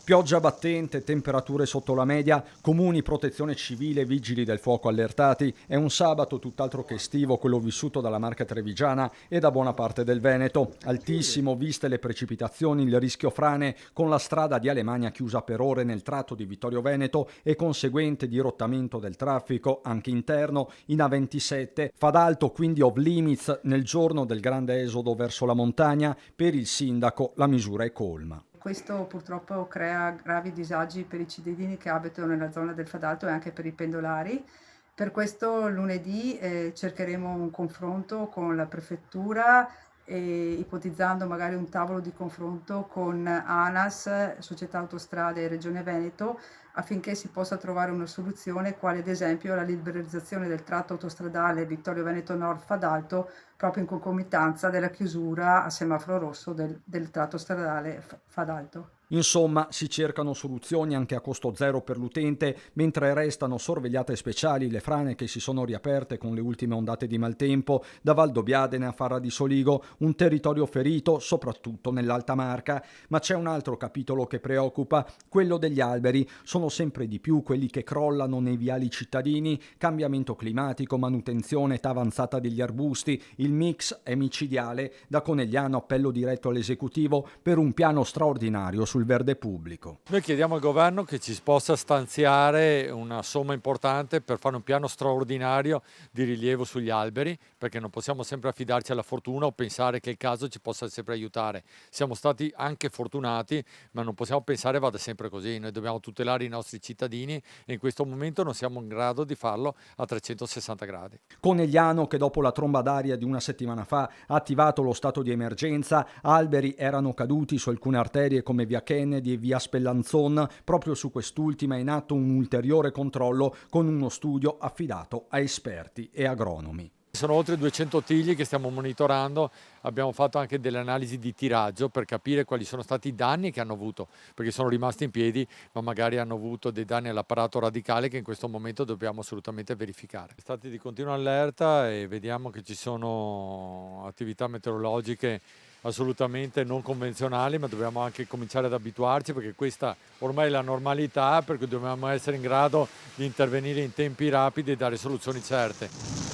Pioggia battente, temperature sotto la media, comuni, protezione civile, vigili del fuoco allertati. È un sabato tutt'altro che estivo quello vissuto dalla Marca Trevigiana e da buona parte del Veneto. Altissimo, viste le precipitazioni, il rischio frane, con la strada di Alemagna chiusa per ore nel tratto di Vittorio Veneto e conseguente dirottamento del traffico anche interno in A27. Fadalto quindi off limits nel giorno del grande esodo verso la montagna. Per il sindaco la misura è colma. Questo purtroppo crea gravi disagi per i cittadini che abitano nella zona del Fadalto e anche per i pendolari. Per questo lunedì cercheremo un confronto con la prefettura, ipotizzando magari un tavolo di confronto con ANAS, Società Autostrade e Regione Veneto, affinché si possa trovare una soluzione, quale ad esempio la liberalizzazione del tratto autostradale Vittorio Veneto Nord Fadalto, proprio in concomitanza della chiusura a semaforo rosso del tratto stradale Fadalto. Insomma, si cercano soluzioni anche a costo zero per l'utente, mentre restano sorvegliate speciali le frane che si sono riaperte con le ultime ondate di maltempo da Valdobbiadene a Farra di Soligo, un territorio ferito soprattutto nell'Alta Marca. Ma c'è un altro capitolo che preoccupa, quello degli alberi. Sono sempre di più quelli che crollano nei viali cittadini, cambiamento climatico, manutenzione, età avanzata degli arbusti, il mix è micidiale. Da Conegliano appello diretto all'esecutivo per un piano straordinario sul verde pubblico. Noi chiediamo al governo che ci possa stanziare una somma importante per fare un piano straordinario di rilievo sugli alberi, perché non possiamo sempre affidarci alla fortuna o pensare che il caso ci possa sempre aiutare. Siamo stati anche fortunati, ma non possiamo pensare vada sempre così. Noi dobbiamo tutelare i nostri cittadini e in questo momento non siamo in grado di farlo a 360 gradi. Conegliano, che dopo la tromba d'aria di una settimana fa ha attivato lo stato di emergenza, alberi erano caduti su alcune arterie come via Kennedy e via Spellanzon. Proprio su quest'ultima è in atto un ulteriore controllo con uno studio affidato a esperti e agronomi. Sono oltre 200 tigli che stiamo monitorando, abbiamo fatto anche delle analisi di tiraggio per capire quali sono stati i danni che hanno avuto, perché sono rimasti in piedi ma magari hanno avuto dei danni all'apparato radicale che in questo momento dobbiamo assolutamente verificare. Stati di continua allerta e vediamo che ci sono attività meteorologiche assolutamente non convenzionali, ma dobbiamo anche cominciare ad abituarci perché questa ormai è la normalità, per cui dobbiamo essere in grado di intervenire in tempi rapidi e dare soluzioni certe.